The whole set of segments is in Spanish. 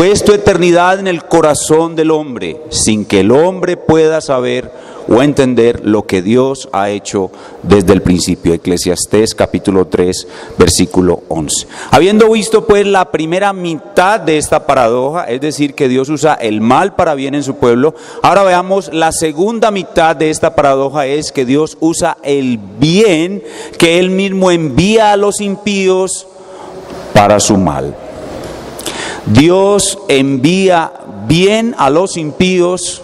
puesto eternidad en el corazón del hombre, sin que el hombre pueda saber o entender lo que Dios ha hecho desde el principio. Eclesiastés capítulo 3, versículo 11. Habiendo visto pues la primera mitad de esta paradoja, es decir, que Dios usa el mal para bien en su pueblo, ahora veamos la segunda mitad de esta paradoja, es que Dios usa el bien que Él mismo envía a los impíos para su mal. Dios envía bien a los impíos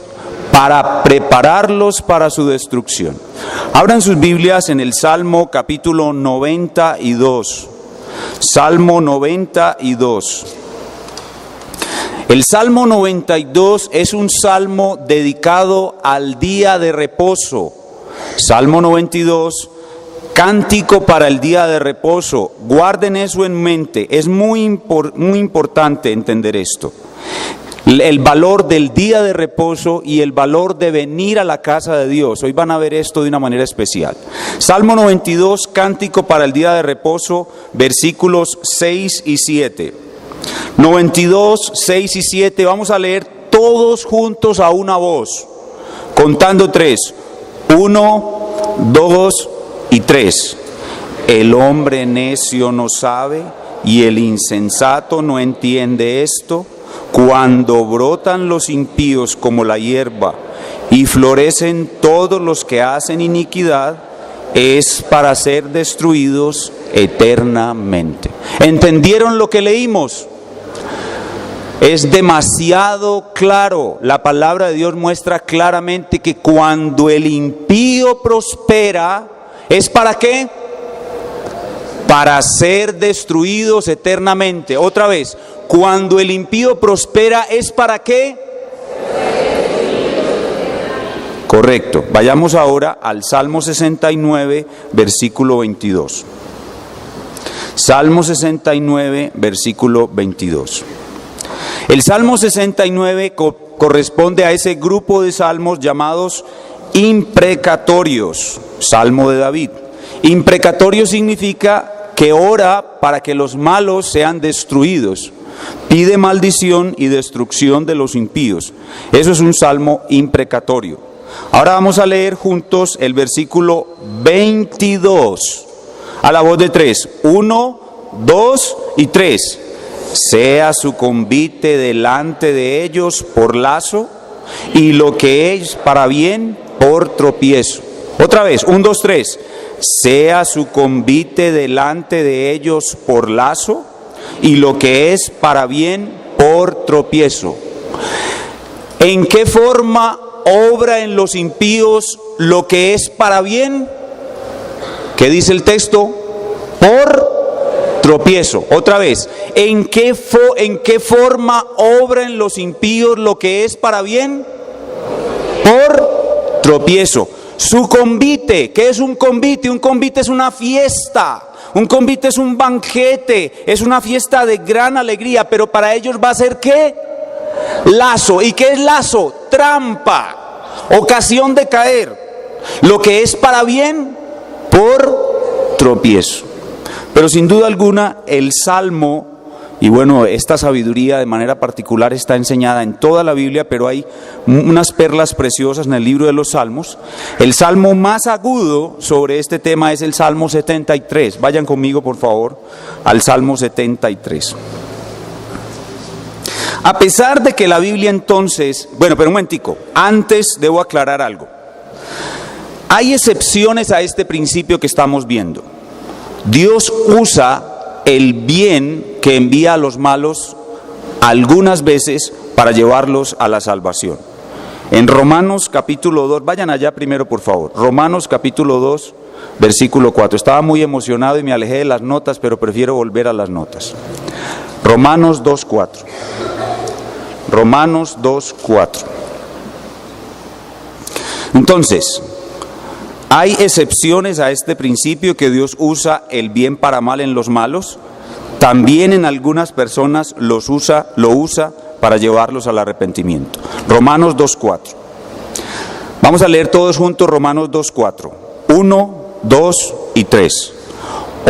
para prepararlos para su destrucción. Abran sus Biblias en el Salmo capítulo 92. Salmo 92. El Salmo 92 es un salmo dedicado al día de reposo. Salmo 92, cántico para el día de reposo. Guarden eso en mente, es muy importante entender esto. El valor del día de reposo y el valor de venir a la casa de Dios. Hoy van a ver esto de una manera especial. Salmo 92, cántico para el día de reposo, versículos 6 y 7. 92, 6 y 7, vamos a leer todos juntos a una voz, contando 3. 1, 2 y 3. El hombre necio no sabe y el insensato no entiende esto. Cuando brotan los impíos como la hierba y florecen todos los que hacen iniquidad, es para ser destruidos eternamente. ¿Entendieron lo que leímos? Es demasiado claro. La palabra de Dios muestra claramente que cuando el impío prospera, ¿es para qué? Para ser destruidos eternamente. Otra vez, cuando el impío prospera, ¿es para qué? Correcto. Vayamos ahora al Salmo 69, versículo 22. Salmo 69, versículo 22. El Salmo 69 corresponde a ese grupo de salmos llamados imprecatorios. Salmo de David. Imprecatorio significa que ora para que los malos sean destruidos. Pide maldición y destrucción de los impíos. Eso es un salmo imprecatorio. Ahora vamos a leer juntos el versículo 22. A la voz de 3. 1, 2 y 3. Sea su convite delante de ellos por lazo y lo que es para bien por tropiezo. Otra vez, 1, 2, 3. Sea su convite delante de ellos por lazo y lo que es para bien por tropiezo. ¿En qué forma obra en los impíos lo que es para bien? ¿Qué dice el texto? Por tropiezo. Otra vez, ¿en qué forma obra en los impíos lo que es para bien? Por tropiezo. Su convite, ¿qué es un convite? Un convite es una fiesta. Un convite es un banquete, es una fiesta de gran alegría, pero para ellos va a ser ¿qué? Lazo. ¿Y qué es lazo? Trampa, ocasión de caer. Lo que es para bien, por tropiezo. Pero sin duda alguna el Salmo, y bueno, esta sabiduría de manera particular está enseñada en toda la Biblia, pero hay unas perlas preciosas en el libro de los Salmos. El Salmo más agudo sobre este tema es el Salmo 73. Vayan conmigo, por favor, al Salmo 73. A pesar de que la Biblia entonces... Bueno, pero un momentico, antes debo aclarar algo. Hay excepciones a este principio que estamos viendo. Dios usa el bien que envía a los malos algunas veces para llevarlos a la salvación. En Romanos capítulo 2, vayan allá primero por favor, Romanos capítulo 2, versículo 4. Estaba muy emocionado y me alejé de las notas, pero prefiero volver a las notas. Romanos 2, 4. Romanos 2, 4. Entonces, hay excepciones a este principio que Dios usa el bien para mal en los malos. También en algunas personas lo usa para llevarlos al arrepentimiento. Romanos 2.4. Vamos a leer todos juntos Romanos 2.4. 1, 2 y 3.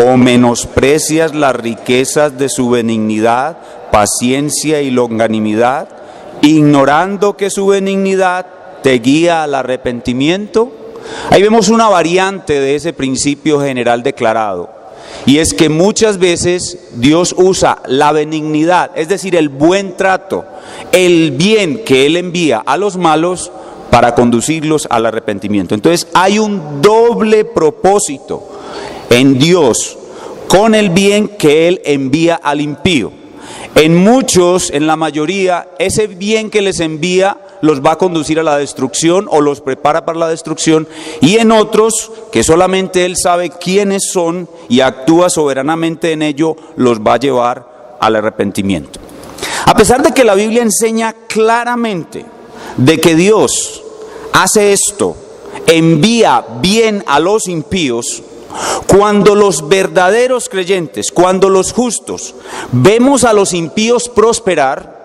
¿O menosprecias las riquezas de su benignidad, paciencia y longanimidad, ignorando que su benignidad te guía al arrepentimiento. Ahí vemos una variante de ese principio general declarado, y es que muchas veces Dios usa la benignidad, es decir, el buen trato, el bien que Él envía a los malos para conducirlos al arrepentimiento. Entonces hay un doble propósito en Dios con el bien que Él envía al impío. En muchos, en la mayoría, ese bien que les envía los va a conducir a la destrucción o los prepara para la destrucción, y en otros, que solamente Él sabe quiénes son y actúa soberanamente en ello, los va a llevar al arrepentimiento. A pesar de que la Biblia enseña claramente de que Dios hace esto, envía bien a los impíos, cuando los verdaderos creyentes, cuando los justos, vemos a los impíos prosperar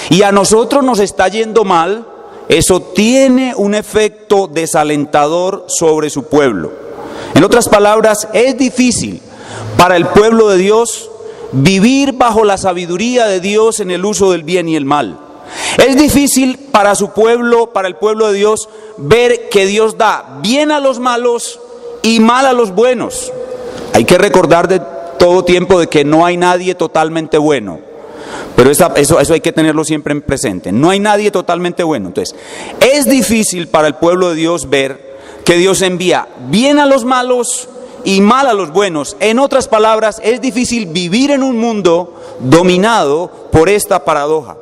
y a nosotros nos está yendo mal, eso tiene un efecto desalentador sobre su pueblo. En otras palabras, es difícil para el pueblo de Dios vivir bajo la sabiduría de Dios en el uso del bien y el mal. Es difícil para su pueblo, para el pueblo de Dios, ver que Dios da bien a los malos y mal a los buenos. Hay que recordar de todo tiempo de que no hay nadie totalmente bueno, pero eso hay que tenerlo siempre en presente. No hay nadie totalmente bueno. Entonces, es difícil para el pueblo de Dios ver que Dios envía bien a los malos y mal a los buenos. En otras palabras, es difícil vivir en un mundo dominado por esta paradoja.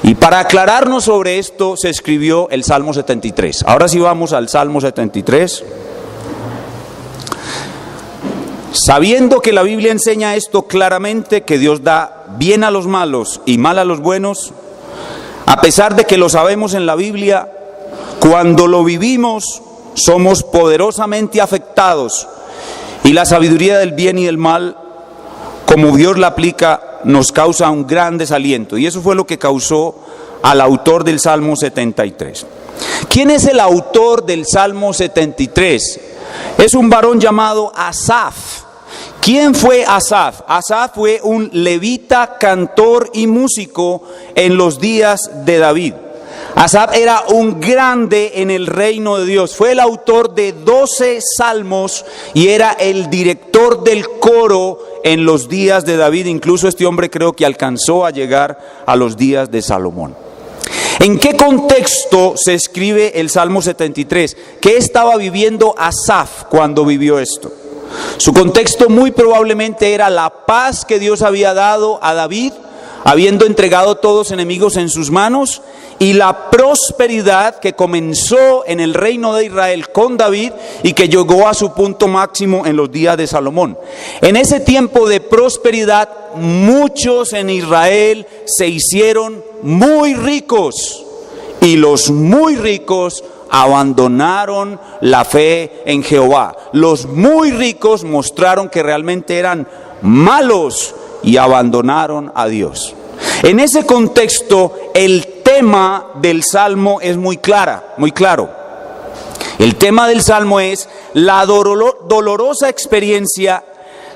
Y para aclararnos sobre esto se escribió el Salmo 73. Ahora sí vamos al Salmo 73. Sabiendo que la Biblia enseña esto claramente, que Dios da bien a los malos y mal a los buenos, a pesar de que lo sabemos en la Biblia, cuando lo vivimos somos poderosamente afectados, y la sabiduría del bien y del mal, como Dios la aplica, nos causa un gran desaliento. Y eso fue lo que causó al autor del Salmo 73. ¿Quién es el autor del Salmo 73? Es un varón llamado Asaf. ¿Quién fue Asaf? Asaf fue un levita, cantor y músico en los días de David. Asaf era un grande en el reino de Dios. Fue el autor de 12 salmos y era el director del coro en los días de David. Incluso este hombre creo que alcanzó a llegar a los días de Salomón. ¿En qué contexto se escribe el Salmo 73? ¿Qué estaba viviendo Asaf cuando vivió esto? Su contexto muy probablemente era la paz que Dios había dado a David, habiendo entregado todos los enemigos en sus manos, y la prosperidad que comenzó en el reino de Israel con David y que llegó a su punto máximo en los días de Salomón. En ese tiempo de prosperidad, muchos en Israel se hicieron muy ricos, y los muy ricos abandonaron la fe en Jehová. Los muy ricos mostraron que realmente eran malos y abandonaron a Dios. En ese contexto, el tema del Salmo es muy claro. El tema del Salmo es la dolorosa experiencia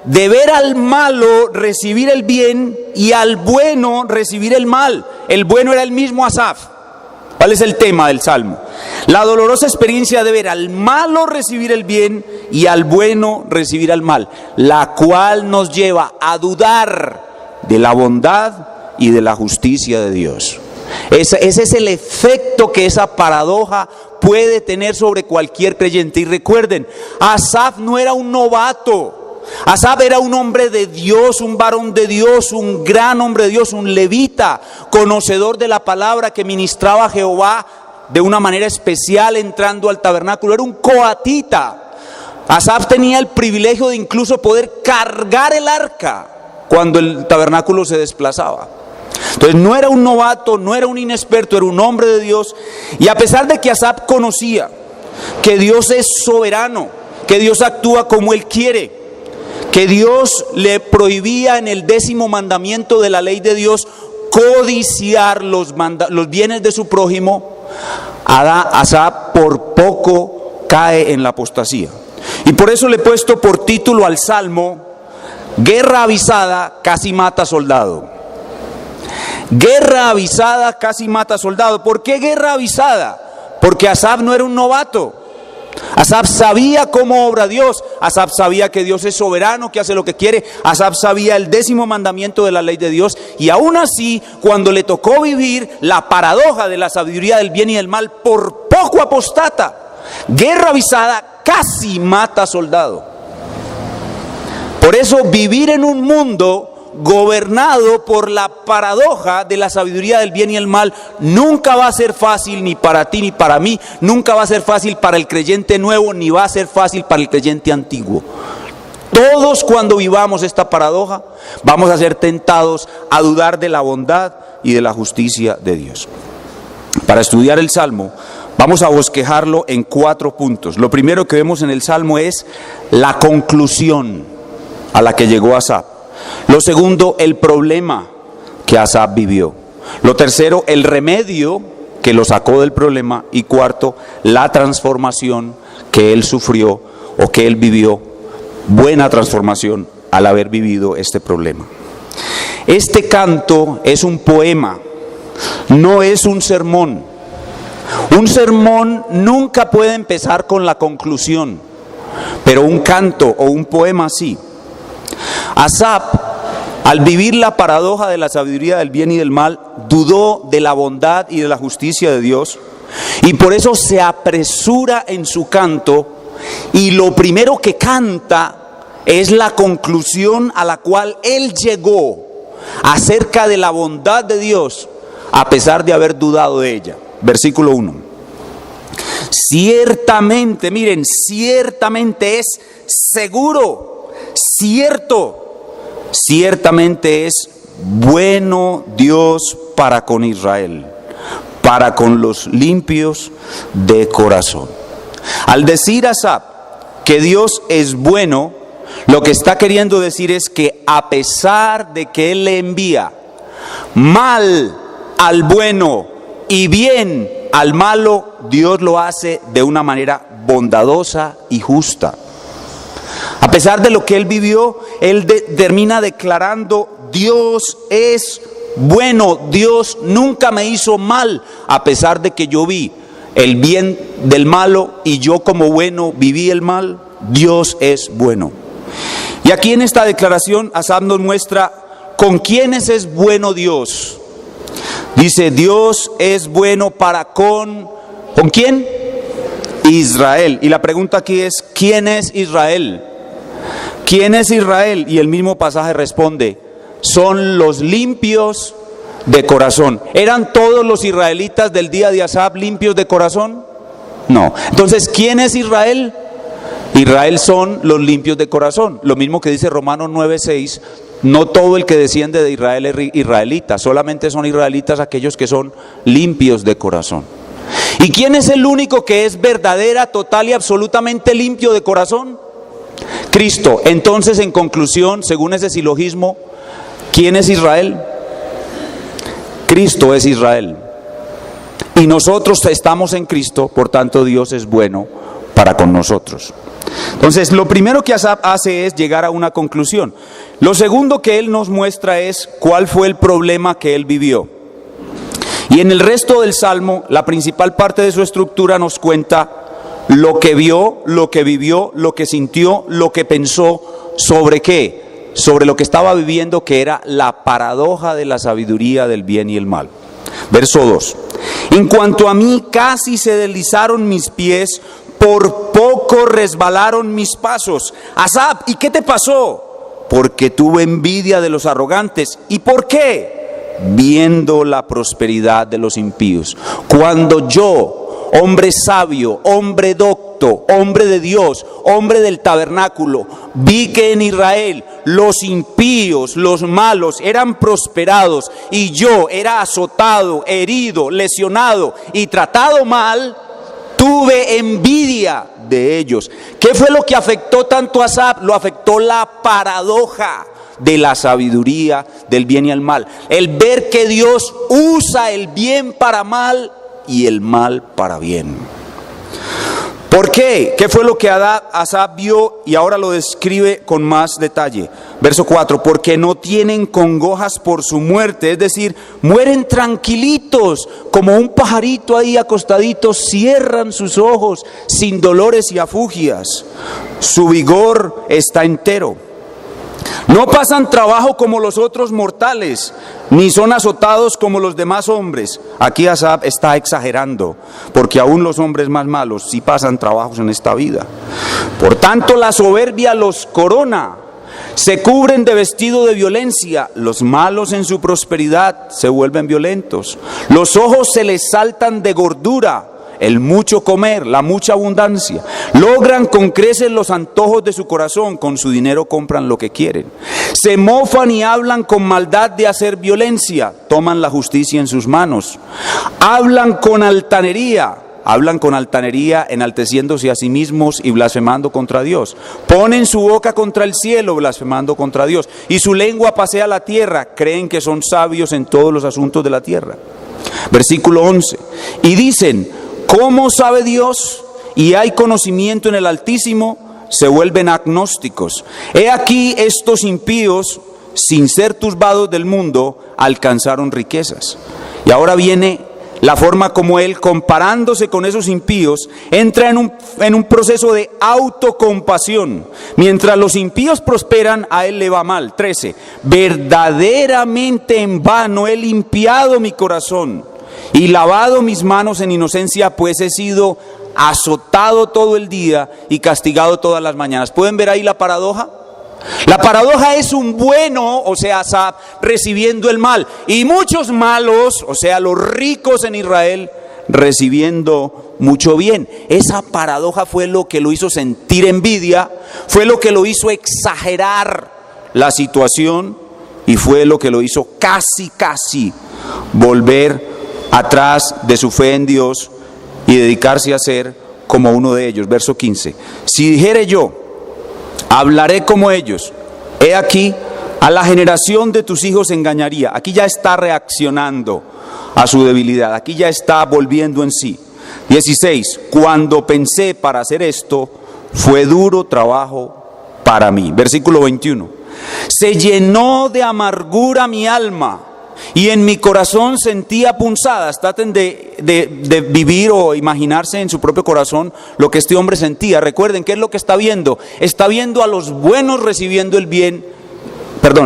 de ver al malo recibir el bien y al bueno recibir el mal. El bueno era el mismo Asaf. ¿Cuál es el tema del Salmo? La dolorosa experiencia de ver al malo recibir el bien y al bueno recibir el mal, la cual nos lleva a dudar de la bondad y de la justicia de Dios. Ese es el efecto que esa paradoja puede tener sobre cualquier creyente. Y recuerden, Asaf no era un novato. Asaf era un hombre de Dios, un varón de Dios, un gran hombre de Dios, un levita, conocedor de la palabra, que ministraba a Jehová de una manera especial entrando al tabernáculo. Era un coatita. Asaf tenía el privilegio de incluso poder cargar el arca cuando el tabernáculo se desplazaba. Entonces no era un novato, no era un inexperto, era un hombre de Dios. Y a pesar de que Asaf conocía que Dios es soberano, que Dios actúa como Él quiere, que Dios le prohibía en el 10º mandamiento de la ley de Dios codiciar los bienes de su prójimo, Asaf por poco cae en la apostasía. Y por eso le he puesto por título al Salmo: Guerra avisada casi mata soldado. Guerra avisada casi mata soldado. ¿Por qué guerra avisada? Porque Asaf no era un novato. Asaf sabía cómo obra Dios. Asaf sabía que Dios es soberano, que hace lo que quiere. Asaf sabía el 10º mandamiento de la ley de Dios. Y aún así, cuando le tocó vivir la paradoja de la sabiduría del bien y del mal, por poco apostata. Guerra avisada casi mata soldado. Por eso vivir en un mundo gobernado por la paradoja de la sabiduría del bien y el mal nunca va a ser fácil, ni para ti ni para mí. Nunca va a ser fácil para el creyente nuevo, ni va a ser fácil para el creyente antiguo. Todos, cuando vivamos esta paradoja, vamos a ser tentados a dudar de la bondad y de la justicia de Dios. Para estudiar el Salmo, vamos a bosquejarlo en 4 puntos. Lo primero que vemos en el Salmo es la conclusión a la que llegó Asaf. Lo segundo, el problema que Asaf vivió. Lo tercero, el remedio que lo sacó del problema. Y cuarto, la transformación que él sufrió o que él vivió. Buena transformación al haber vivido este problema. Este canto es un poema, no es un sermón. Un sermón nunca puede empezar con la conclusión, pero un canto o un poema sí. Asaf, al vivir la paradoja de la sabiduría del bien y del mal, dudó de la bondad y de la justicia de Dios, y por eso se apresura en su canto, y lo primero que canta es la conclusión a la cual él llegó acerca de la bondad de Dios, a pesar de haber dudado de ella. Versículo 1. Ciertamente, miren, ciertamente es seguro, cierto. Ciertamente es bueno Dios para con Israel, para con los limpios de corazón. Al decir Asaf que Dios es bueno, lo que está queriendo decir es que a pesar de que Él le envía mal al bueno y bien al malo, Dios lo hace de una manera bondadosa y justa. A pesar de lo que él vivió, él termina declarando: Dios es bueno, Dios nunca me hizo mal, a pesar de que yo vi el bien del malo y yo como bueno viví el mal. Dios es bueno. Y aquí en esta declaración Asaf nos muestra con quiénes es bueno Dios. Dice: Dios es bueno para ¿con quién? Israel. Y la pregunta aquí es: ¿quién es Israel? ¿Quién es Israel? Y el mismo pasaje responde: son los limpios de corazón. ¿Eran todos los israelitas del día de Asaf limpios de corazón? No. Entonces, ¿quién es Israel? Israel son los limpios de corazón. Lo mismo que dice Romanos 9:6. No todo el que desciende de Israel es israelita, solamente son israelitas aquellos que son limpios de corazón. ¿Y quién es el único que es verdadera, total y absolutamente limpio de corazón? Cristo. Entonces, en conclusión, según ese silogismo, ¿quién es Israel? Cristo es Israel. Y nosotros estamos en Cristo, por tanto Dios es bueno para con nosotros. Entonces, lo primero que Asaf hace es llegar a una conclusión. Lo segundo que él nos muestra es cuál fue el problema que él vivió. Y en el resto del Salmo, la principal parte de su estructura nos cuenta lo que vio, lo que vivió, lo que sintió, lo que pensó. ¿Sobre qué? Sobre lo que estaba viviendo, que era la paradoja de la sabiduría del bien y el mal. Verso 2. En cuanto a mí, casi se deslizaron mis pies, por poco resbalaron mis pasos. Asaf, ¿y qué te pasó? Porque tuve envidia de los arrogantes. ¿Y por qué? Viendo la prosperidad de los impíos. Cuando yo, hombre sabio, hombre docto, hombre de Dios, hombre del tabernáculo, vi que en Israel los impíos, los malos eran prosperados y yo era azotado, herido, lesionado y tratado mal, tuve envidia de ellos. ¿Qué fue lo que afectó tanto a Asaf? Lo afectó la paradoja de la sabiduría del bien y el mal. El ver que Dios usa el bien para mal y el mal para bien. ¿Por qué? ¿Qué fue lo que Asaf vio? Y ahora lo describe con más detalle. Verso 4, porque no tienen congojas por su muerte, es decir, mueren tranquilitos, como un pajarito ahí acostadito, cierran sus ojos sin dolores y afugias. Su vigor está entero. No pasan trabajo como los otros mortales, ni son azotados como los demás hombres. Aquí Asaf está exagerando, porque aún los hombres más malos sí pasan trabajos en esta vida. Por tanto, la soberbia los corona, se cubren de vestido de violencia. Los malos en su prosperidad se vuelven violentos. Los ojos se les saltan de gordura. El mucho comer, la mucha abundancia. Logran con creces los antojos de su corazón, con su dinero compran lo que quieren. Se mofan y hablan con maldad de hacer violencia, toman la justicia en sus manos. Hablan con altanería enalteciéndose a sí mismos y blasfemando contra Dios. Ponen su boca contra el cielo, blasfemando contra Dios. Y su lengua pasea la tierra, creen que son sabios en todos los asuntos de la tierra. Versículo 11. Y dicen, ¿cómo sabe Dios? Y hay conocimiento en el Altísimo, se vuelven agnósticos. He aquí estos impíos, sin ser turbados del mundo, alcanzaron riquezas. Y ahora viene la forma como él, comparándose con esos impíos, entra en un proceso de autocompasión. Mientras los impíos prosperan, a él le va mal. 13. Verdaderamente en vano he limpiado mi corazón y lavado mis manos en inocencia, pues he sido azotado todo el día y castigado todas las mañanas. ¿Pueden ver ahí la paradoja? La paradoja es un bueno, o sea, Asaf, recibiendo el mal, y muchos malos, o sea, los ricos en Israel, recibiendo mucho bien. Esa paradoja fue lo que lo hizo sentir envidia, fue lo que lo hizo exagerar la situación y fue lo que lo hizo casi volver atrás de su fe en Dios y dedicarse a ser como uno de ellos. Verso 15. Si dijere yo, hablaré como ellos, he aquí, a la generación de tus hijos engañaría. Aquí ya está reaccionando a su debilidad, aquí ya está volviendo en sí. 16. Cuando pensé para hacer esto, fue duro trabajo para mí. Versículo 21. Se llenó de amargura mi alma, y en mi corazón sentía punzadas. Traten de vivir o imaginarse en su propio corazón lo que este hombre sentía. Recuerden, ¿qué es lo que está viendo? Está viendo a los buenos recibiendo el bien,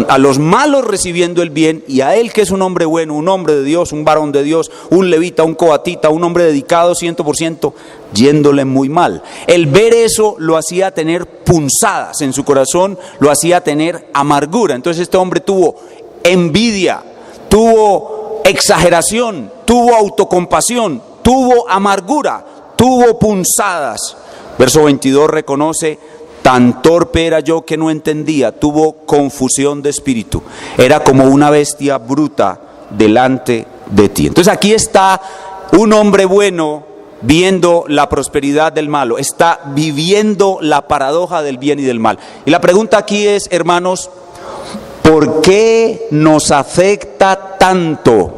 a los malos recibiendo el bien, y a él, que es un hombre bueno, un hombre de Dios, un varón de Dios, un levita, un coatita, un hombre dedicado 100%, yéndole muy mal. El ver eso lo hacía tener punzadas en su corazón, lo hacía tener amargura. Entonces este hombre tuvo envidia, tuvo exageración, tuvo autocompasión, tuvo amargura, tuvo punzadas. Verso 22 reconoce, tan torpe era yo que no entendía, tuvo confusión de espíritu, era como una bestia bruta delante de ti. Entonces aquí está un hombre bueno viendo la prosperidad del malo, está viviendo la paradoja del bien y del mal. Y la pregunta aquí es, hermanos, ¿por qué nos afecta tanto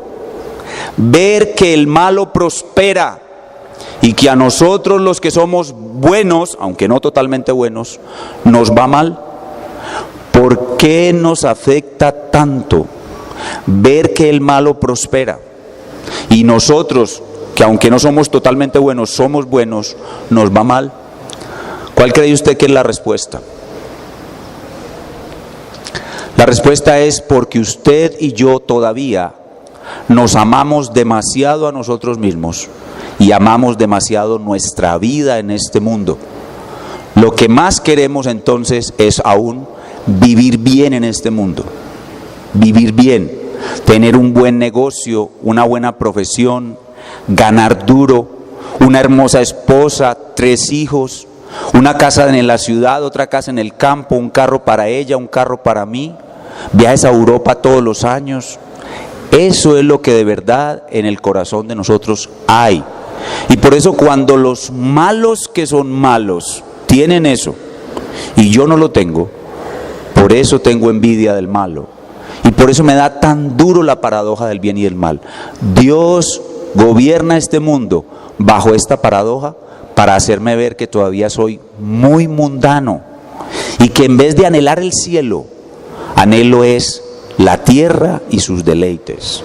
ver que el malo prospera y que a nosotros, los que somos buenos, aunque no totalmente buenos, nos va mal? ¿Por qué nos afecta tanto ver que el malo prospera y nosotros, que aunque no somos totalmente buenos, somos buenos, nos va mal? ¿Cuál cree usted que es la respuesta? La respuesta es porque usted y yo todavía nos amamos demasiado a nosotros mismos y amamos demasiado nuestra vida en este mundo. Lo que más queremos entonces es aún vivir bien en este mundo, vivir bien, tener un buen negocio, una buena profesión, ganar duro, una hermosa esposa, 3 hijos, una casa en la ciudad, otra casa en el campo, un carro para ella, un carro para mí, viajes a Europa todos los años. Eso es lo que de verdad en el corazón de nosotros hay. Y por eso cuando los malos que son malos tienen eso y yo no lo tengo, por eso tengo envidia del malo. Y por eso me da tan duro la paradoja del bien y del mal. Dios gobierna este mundo bajo esta paradoja para hacerme ver que todavía soy muy mundano y que en vez de anhelar el cielo, anhelo es la tierra y sus deleites.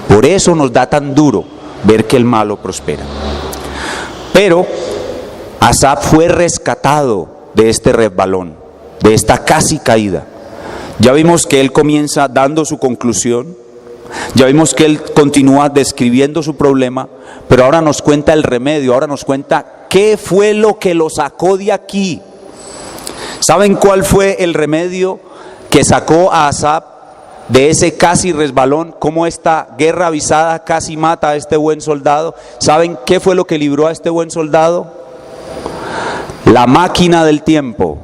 Por eso nos da tan duro ver que el malo prospera. Pero Asaf fue rescatado de este resbalón, de esta casi caída. Ya vimos que él comienza dando su conclusión, ya vimos que él continúa describiendo su problema, pero ahora nos cuenta el remedio, ahora nos cuenta qué fue lo que lo sacó de aquí. ¿Saben cuál fue el remedio que sacó a Asaf de ese casi resbalón? Cómo esta guerra avisada casi mata a este buen soldado. ¿Saben qué fue lo que libró a este buen soldado? La máquina del tiempo.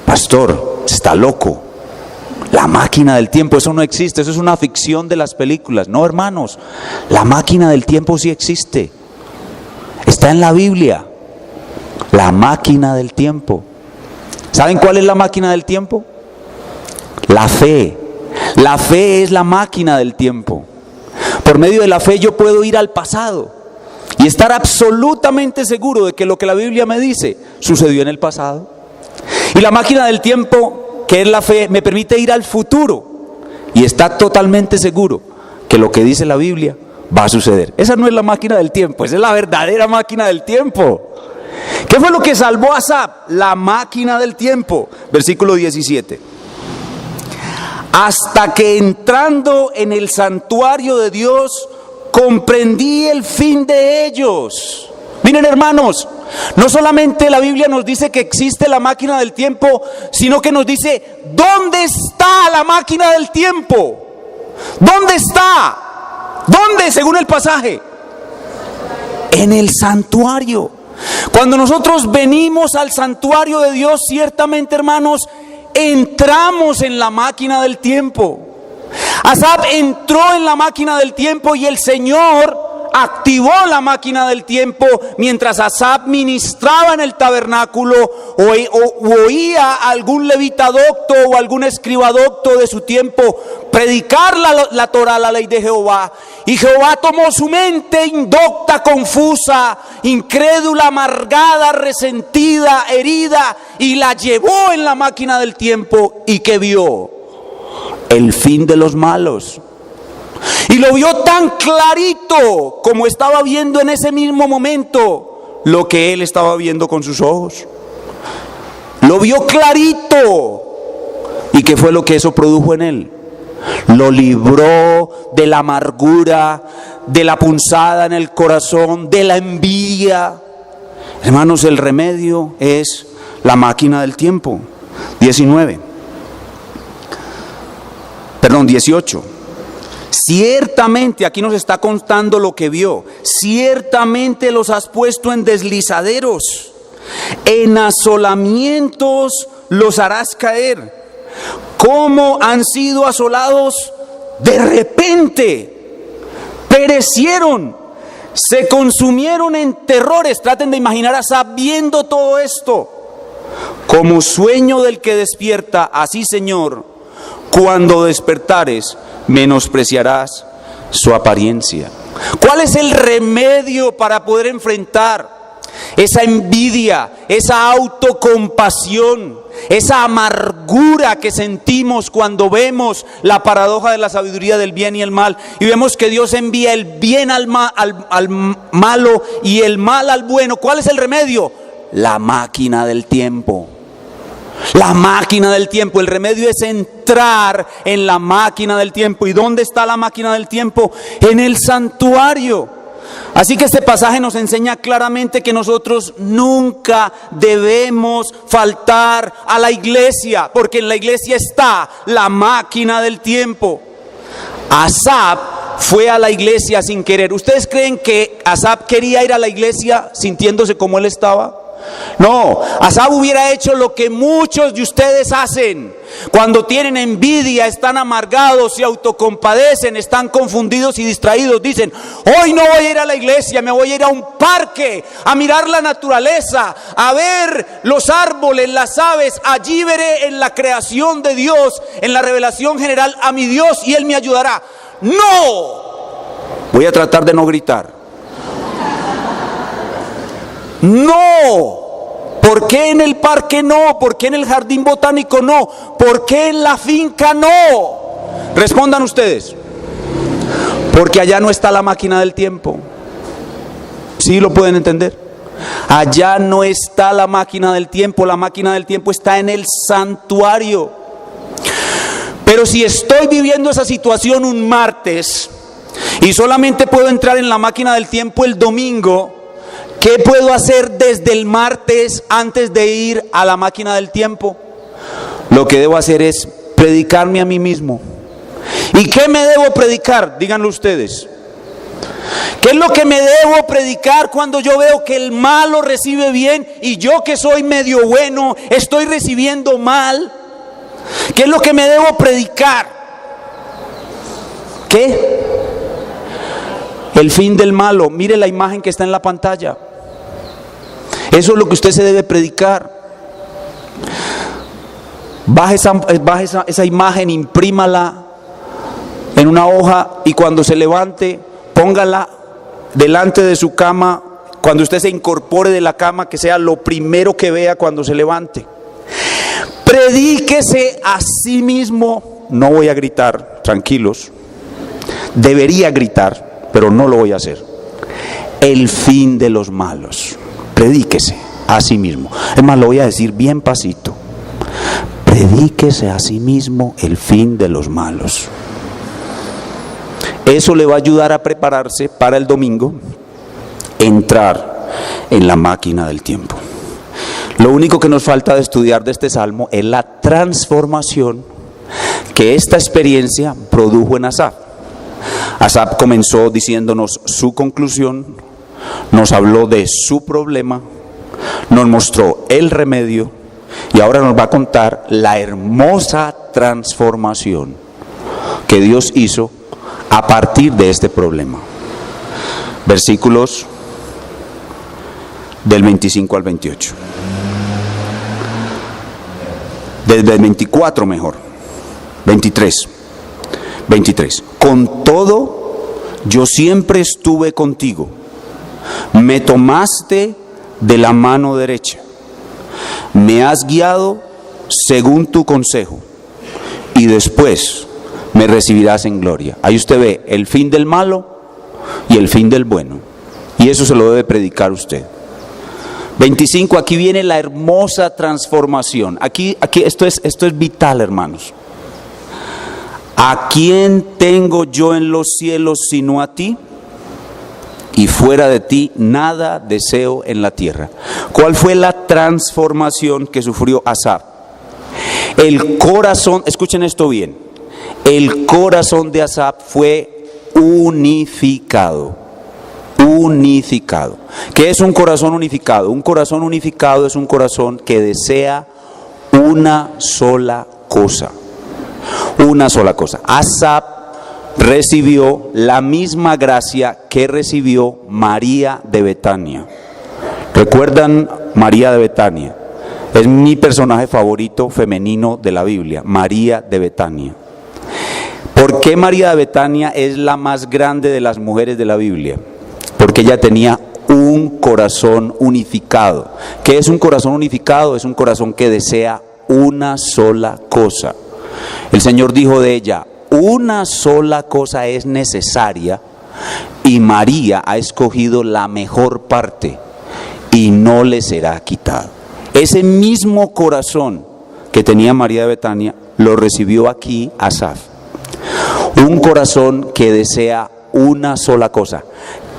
Pastor, está loco. La máquina del tiempo, eso no existe, eso es una ficción de las películas. No, hermanos, la máquina del tiempo sí existe. Está en la Biblia. La máquina del tiempo. ¿Saben cuál es la máquina del tiempo? La fe. La fe es la máquina del tiempo. Por medio de la fe yo puedo ir al pasado y estar absolutamente seguro de que lo que la Biblia me dice sucedió en el pasado. Y la máquina del tiempo, que es la fe, me permite ir al futuro y estar totalmente seguro que lo que dice la Biblia va a suceder. Esa no es la máquina del tiempo, esa es la verdadera máquina del tiempo. ¿Qué fue lo que salvó a Asaf? La máquina del tiempo. Versículo 17. Hasta que entrando en el santuario de Dios, comprendí el fin de ellos. Miren, hermanos, no solamente la Biblia nos dice que existe la máquina del tiempo, sino que nos dice, ¿dónde está la máquina del tiempo? ¿Dónde está? ¿Dónde, según el pasaje? En el santuario. Cuando nosotros venimos al santuario de Dios, ciertamente, hermanos, entramos en la máquina del tiempo. Asaf entró en la máquina del tiempo y el Señor activó la máquina del tiempo mientras Asaf ministraba en el tabernáculo o oía a algún levita docto o algún escriba docto de su tiempo predicar la Torá, la ley de Jehová. Y Jehová tomó su mente indocta, confusa, incrédula, amargada, resentida, herida, y la llevó en la máquina del tiempo. ¿Y qué vio? El fin de los malos. Y lo vio tan clarito como estaba viendo en ese mismo momento lo que él estaba viendo con sus ojos. Lo vio clarito. ¿Y qué fue lo que eso produjo en él? Lo libró de la amargura, de la punzada en el corazón, de la envidia. Hermanos, el remedio es la máquina del tiempo. 18. Ciertamente, aquí nos está contando lo que vio. Ciertamente los has puesto en deslizaderos, en asolamientos los harás caer. ¿Cómo han sido asolados? De repente perecieron, se consumieron en terrores. Traten de imaginar a Asaf viendo todo esto. Como sueño del que despierta, así, Señor, cuando despertares, menospreciarás su apariencia. ¿Cuál es el remedio para poder enfrentar esa envidia, esa autocompasión, esa amargura que sentimos cuando vemos la paradoja de la sabiduría del bien y el mal, y vemos que Dios envía el bien al malo y el mal al bueno? ¿Cuál es el remedio? La máquina del tiempo. La máquina del tiempo. El remedio es entrar en la máquina del tiempo. ¿Y dónde está la máquina del tiempo? En el santuario. Así que este pasaje nos enseña claramente que nosotros nunca debemos faltar a la iglesia, porque en la iglesia está la máquina del tiempo. Asaf fue a la iglesia sin querer. ¿Ustedes creen que Asaf quería ir a la iglesia sintiéndose como él estaba? No, Asaf hubiera hecho lo que muchos de ustedes hacen. Cuando tienen envidia, están amargados, se autocompadecen, están confundidos y distraídos. Dicen, hoy no voy a ir a la iglesia, me voy a ir a un parque, a mirar la naturaleza, a ver los árboles, las aves. Allí veré en la creación de Dios, en la revelación general, a mi Dios y Él me ayudará. No, voy a tratar de no gritar. No. ¿Por qué en el parque no? ¿Por qué en el jardín botánico no? ¿Por qué en la finca no? Respondan ustedes. Porque allá no está la máquina del tiempo. ¿Sí lo pueden entender? Allá no está la máquina del tiempo. La máquina del tiempo está en el santuario. Pero si estoy viviendo esa situación un martes y solamente puedo entrar en la máquina del tiempo el domingo, ¿qué puedo hacer desde el martes antes de ir a la máquina del tiempo? Lo que debo hacer es predicarme a mí mismo. ¿Y qué me debo predicar? Díganlo ustedes. ¿Qué es lo que me debo predicar cuando yo veo que el malo recibe bien y yo, que soy medio bueno, estoy recibiendo mal? ¿Qué es lo que me debo predicar? ¿Qué? El fin del malo. Mire la imagen que está en la pantalla. Eso es lo que usted se debe predicar. Baje esa imagen, imprímala en una hoja y cuando se levante, póngala delante de su cama. Cuando usted se incorpore de la cama, que sea lo primero que vea cuando se levante. Predíquese a sí mismo. No voy a gritar, tranquilos. Debería gritar, pero no lo voy a hacer. El fin de los malos. Predíquese a sí mismo. Es más, lo voy a decir bien pasito. Predíquese a sí mismo el fin de los malos. Eso le va a ayudar a prepararse para el domingo, entrar en la máquina del tiempo. Lo único que nos falta de estudiar de este salmo es la transformación que esta experiencia produjo en Asaf. Asaf comenzó diciéndonos su conclusión, nos habló de su problema, nos mostró el remedio y ahora nos va a contar la hermosa transformación que Dios hizo a partir de este problema. Versículos del 25 al 28. Desde el 24 mejor. 23. Con todo, yo siempre estuve contigo. Me tomaste de la mano derecha. Me has guiado según tu consejo. Y después me recibirás en gloria. Ahí usted ve el fin del malo y el fin del bueno. Y eso se lo debe predicar usted. 25, aquí viene la hermosa transformación. Aquí esto es vital, hermanos. ¿A quién tengo yo en los cielos sino a ti? Y fuera de ti nada deseo en la tierra. ¿Cuál fue la transformación que sufrió Asaf? El corazón, escuchen esto bien, el corazón de Asaf fue unificado. Unificado. ¿Qué es un corazón unificado? Un corazón unificado es un corazón que desea una sola cosa. Una sola cosa. Asaf recibió la misma gracia que recibió María de Betania. ¿Recuerdan María de Betania? Es mi personaje favorito femenino de la Biblia, María de Betania. ¿Por qué María de Betania es la más grande de las mujeres de la Biblia? Porque ella tenía un corazón unificado. ¿Qué es un corazón unificado? Es un corazón que desea una sola cosa. El Señor dijo de ella, una sola cosa es necesaria y María ha escogido la mejor parte y no le será quitado. Ese mismo corazón que tenía María de Betania lo recibió aquí Asaf. Un corazón que desea una sola cosa.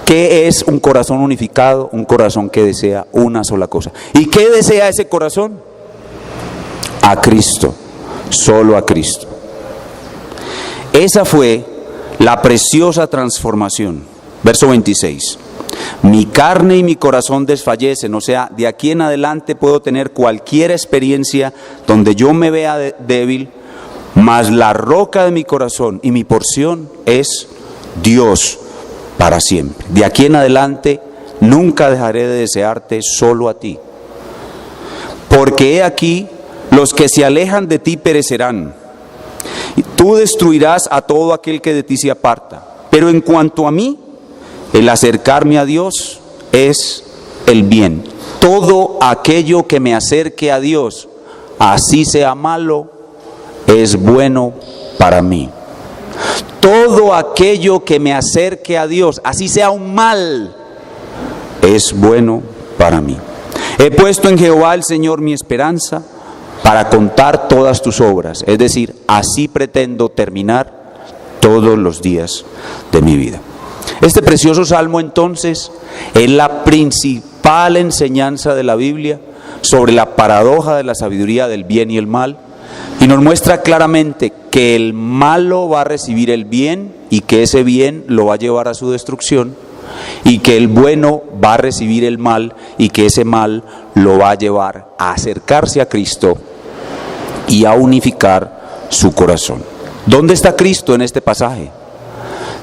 ¿Qué es un corazón unificado? Un corazón que desea una sola cosa. ¿Y qué desea ese corazón? A Cristo, solo a Cristo. Esa fue la preciosa transformación. Verso 26. Mi carne y mi corazón desfallecen, o sea, de aquí en adelante puedo tener cualquier experiencia donde yo me vea débil, mas la roca de mi corazón y mi porción es Dios para siempre. De aquí en adelante nunca dejaré de desearte, solo a ti. Porque he aquí, los que se alejan de ti perecerán. Tú destruirás a todo aquel que de ti se aparta. Pero en cuanto a mí, el acercarme a Dios es el bien. Todo aquello que me acerque a Dios, así sea malo, es bueno para mí. Todo aquello que me acerque a Dios, así sea un mal, es bueno para mí. He puesto en Jehová el Señor mi esperanza para contar todas tus obras. Es decir, así pretendo terminar todos los días de mi vida. Este precioso salmo entonces es la principal enseñanza de la Biblia sobre la paradoja de la sabiduría del bien y el mal, y nos muestra claramente que el malo va a recibir el bien y que ese bien lo va a llevar a su destrucción, y que el bueno va a recibir el mal y que ese mal lo va a llevar a acercarse a Cristo y a unificar su corazón. ¿Dónde está Cristo en este pasaje?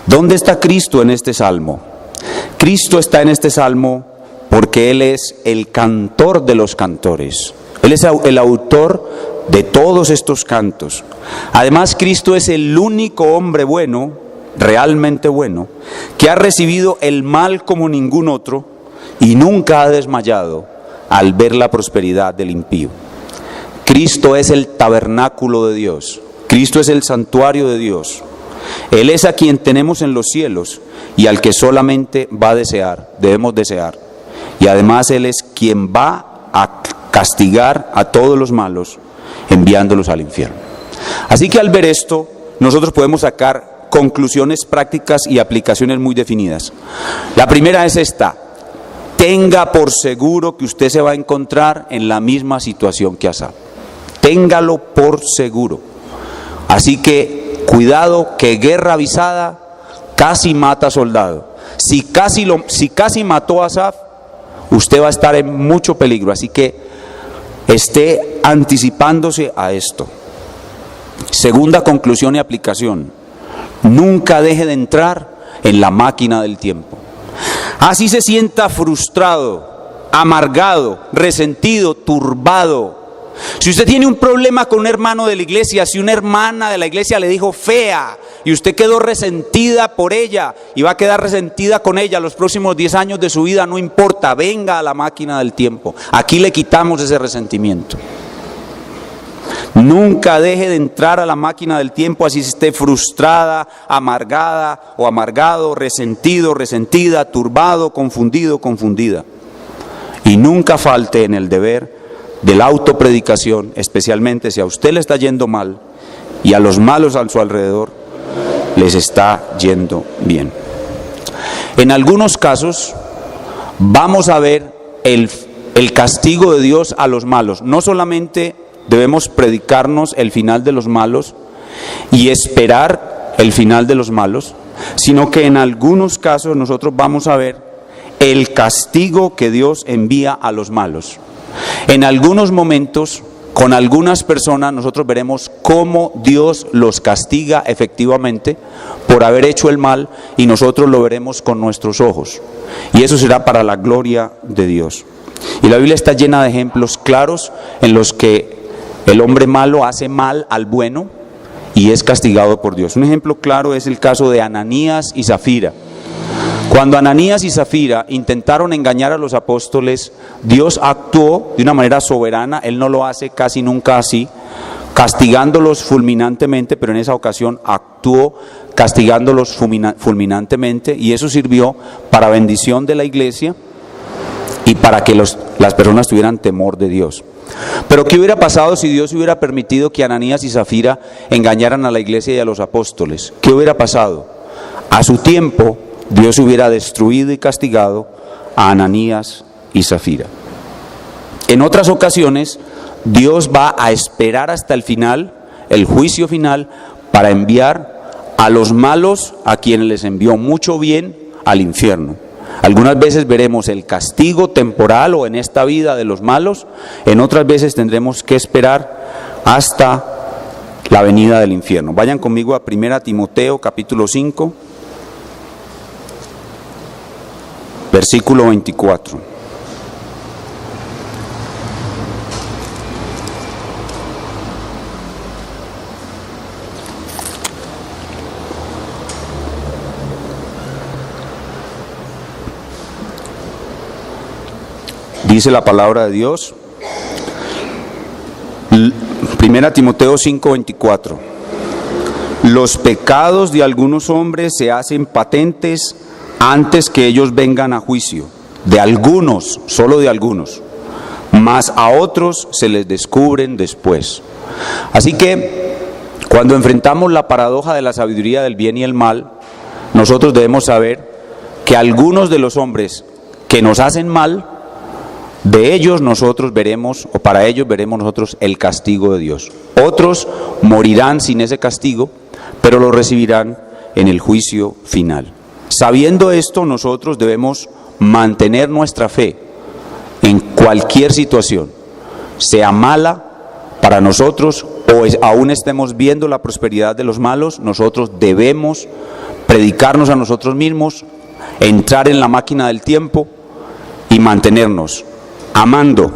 ¿Dónde está Cristo en este salmo? Cristo está en este salmo porque Él es el cantor de los cantores. Él es el autor de todos estos cantos. Además, Cristo es el único hombre bueno, realmente bueno, que ha recibido el mal como ningún otro y nunca ha desmayado al ver la prosperidad del impío. Cristo es el tabernáculo de Dios. Cristo es el santuario de Dios. Él es a quien tenemos en los cielos y al que solamente debemos desear. Y además Él es quien va a castigar a todos los malos, enviándolos al infierno. Así que al ver esto, nosotros podemos sacar conclusiones prácticas y aplicaciones muy definidas. La primera es esta: tenga por seguro que usted se va a encontrar en la misma situación que Asaf. Téngalo por seguro. Así que cuidado, que guerra avisada casi mata soldado. Si casi mató a Asaf, usted va a estar en mucho peligro. Así que esté anticipándose a esto. Segunda conclusión y aplicación: nunca deje de entrar en la máquina del tiempo. Así se sienta frustrado, amargado, resentido, turbado. Si usted tiene un problema con un hermano de la iglesia, si una hermana de la iglesia le dijo fea y usted quedó resentida por ella y va a quedar resentida con ella los próximos 10 años de su vida, no importa, venga a la máquina del tiempo. Aquí le quitamos ese resentimiento. Nunca deje de entrar a la máquina del tiempo, así esté frustrada, amargada o amargado, resentido, resentida, turbado, confundido, confundida. Y nunca falte en el deber de la autopredicación, especialmente si a usted le está yendo mal y a los malos a su alrededor les está yendo bien. En algunos casos vamos a ver el castigo de Dios a los malos. No solamente debemos predicarnos el final de los malos y esperar el final de los malos, sino que en algunos casos nosotros vamos a ver el castigo que Dios envía a los malos. En algunos momentos, con algunas personas, nosotros veremos cómo Dios los castiga efectivamente por haber hecho el mal, y nosotros lo veremos con nuestros ojos. Y eso será para la gloria de Dios. Y la Biblia está llena de ejemplos claros en los que el hombre malo hace mal al bueno y es castigado por Dios. Un ejemplo claro es el caso de Ananías y Zafira. Cuando Ananías y Zafira intentaron engañar a los apóstoles, Dios actuó de una manera soberana. Él no lo hace casi nunca así, castigándolos fulminantemente, pero en esa ocasión actuó castigándolos fulminantemente, y eso sirvió para bendición de la iglesia y para que las personas tuvieran temor de Dios. Pero ¿qué hubiera pasado si Dios hubiera permitido que Ananías y Zafira engañaran a la iglesia y a los apóstoles? ¿Qué hubiera pasado? A su tiempo, Dios hubiera destruido y castigado a Ananías y Zafira. En otras ocasiones, Dios va a esperar hasta el final, el juicio final, para enviar a los malos, a quienes les envió mucho bien, al infierno. Algunas veces veremos el castigo temporal o en esta vida de los malos, en otras veces tendremos que esperar hasta la venida del infierno. Vayan conmigo a 1 Timoteo capítulo 5. Versículo 24. Dice la palabra de Dios, 1 Timoteo 5:24. Los pecados de algunos hombres se hacen patentes antes que ellos vengan a juicio. De algunos, solo de algunos. Mas a otros se les descubren después. Así que, cuando enfrentamos la paradoja de la sabiduría del bien y el mal, nosotros debemos saber que algunos de los hombres que nos hacen mal, de ellos nosotros veremos, o para ellos veremos nosotros el castigo de Dios. Otros morirán sin ese castigo, pero lo recibirán en el juicio final. Sabiendo esto, nosotros debemos mantener nuestra fe en cualquier situación, sea mala para nosotros o aún estemos viendo la prosperidad de los malos. Nosotros debemos predicarnos a nosotros mismos, entrar en la máquina del tiempo y mantenernos amando,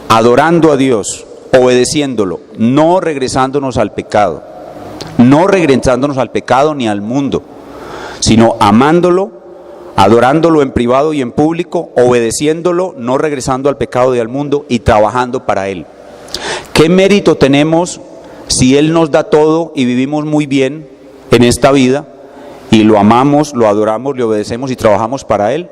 adorando a Dios, obedeciéndolo, no regresándonos al pecado, ni al mundo, sino amándolo, adorándolo en privado y en público, obedeciéndolo, no regresando al pecado y al mundo, y trabajando para Él. ¿Qué mérito tenemos si Él nos da todo y vivimos muy bien en esta vida y lo amamos, lo adoramos, le obedecemos y trabajamos para Él?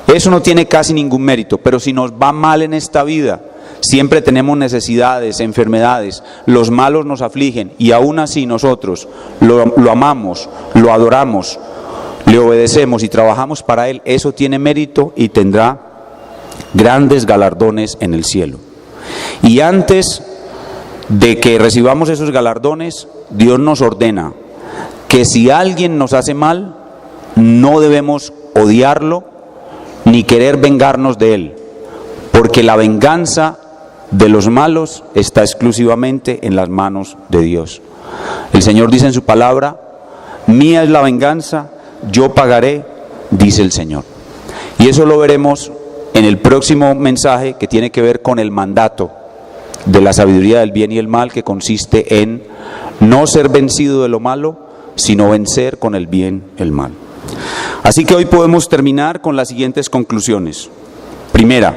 Eso no tiene casi ningún mérito. Pero si nos va mal en esta vida, siempre tenemos necesidades, enfermedades, los malos nos afligen y aún así nosotros lo amamos, lo adoramos, le obedecemos y trabajamos para Él, eso tiene mérito y tendrá grandes galardones en el cielo. Y antes de que recibamos esos galardones, Dios nos ordena que si alguien nos hace mal, no debemos odiarlo ni querer vengarnos de él, porque la venganza de los malos está exclusivamente en las manos de Dios. El Señor dice en su palabra: mía es la venganza, yo pagaré, dice el Señor. Y eso lo veremos en el próximo mensaje, que tiene que ver con el mandato de la sabiduría del bien y el mal, que consiste en no ser vencido de lo malo, sino vencer con el bien el mal. Así que hoy podemos terminar con las siguientes conclusiones. Primera,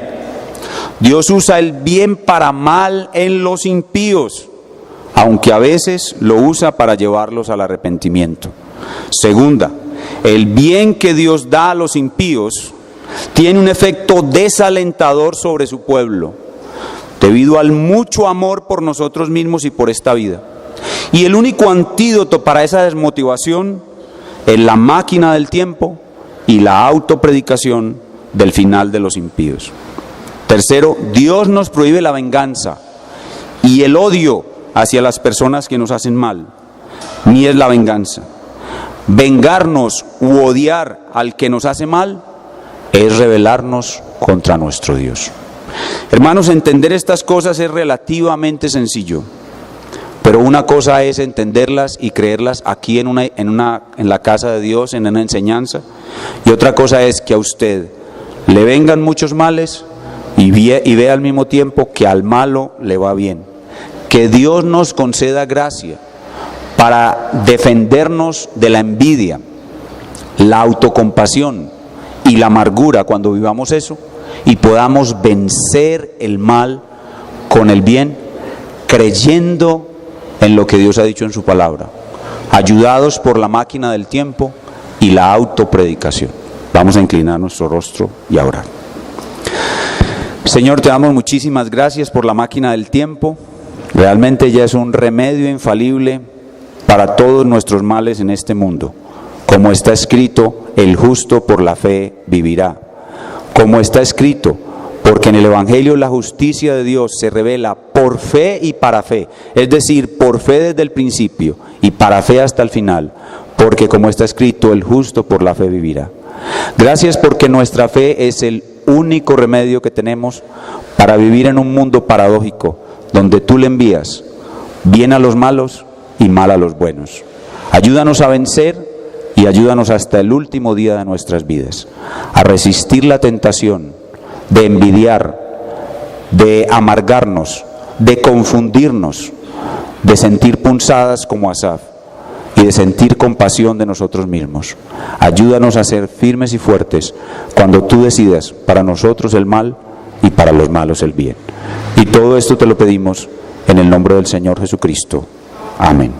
Dios usa el bien para mal en los impíos, aunque a veces lo usa para llevarlos al arrepentimiento. Segunda, el bien que Dios da a los impíos tiene un efecto desalentador sobre su pueblo, debido al mucho amor por nosotros mismos y por esta vida. Y el único antídoto para esa desmotivación es la máquina del tiempo y la autopredicación del final de los impíos. Tercero, Dios nos prohíbe la venganza y el odio hacia las personas que nos hacen mal. Ni es la venganza. Vengarnos u odiar al que nos hace mal es rebelarnos contra nuestro Dios. Hermanos, entender estas cosas es relativamente sencillo, pero una cosa es entenderlas y creerlas aquí en la casa de Dios, en una enseñanza, y otra cosa es que a usted le vengan muchos males y vea al mismo tiempo que al malo le va bien. Que Dios nos conceda gracia para defendernos de la envidia, la autocompasión y la amargura cuando vivamos eso, y podamos vencer el mal con el bien, creyendo en lo que Dios ha dicho en su palabra, ayudados por la máquina del tiempo y la autopredicación. Vamos a inclinar nuestro rostro y a orar. Señor, te damos muchísimas gracias por la máquina del tiempo. Realmente ella es un remedio infalible para todos nuestros males en este mundo. Como está escrito, el justo por la fe vivirá. Como está escrito, porque en el Evangelio la justicia de Dios se revela por fe y para fe, es decir, por fe desde el principio y para fe hasta el final, porque como está escrito, el justo por la fe vivirá. Gracias porque nuestra fe es el único remedio que tenemos para vivir en un mundo paradójico, donde tú le envías bien a los malos y mal a los buenos. Ayúdanos a vencer y ayúdanos hasta el último día de nuestras vidas, a resistir la tentación de envidiar, de amargarnos, de confundirnos, de sentir punzadas como Asaf y de sentir compasión de nosotros mismos. Ayúdanos a ser firmes y fuertes cuando tú decidas para nosotros el mal y para los malos el bien. Y todo esto te lo pedimos en el nombre del Señor Jesucristo. Amén.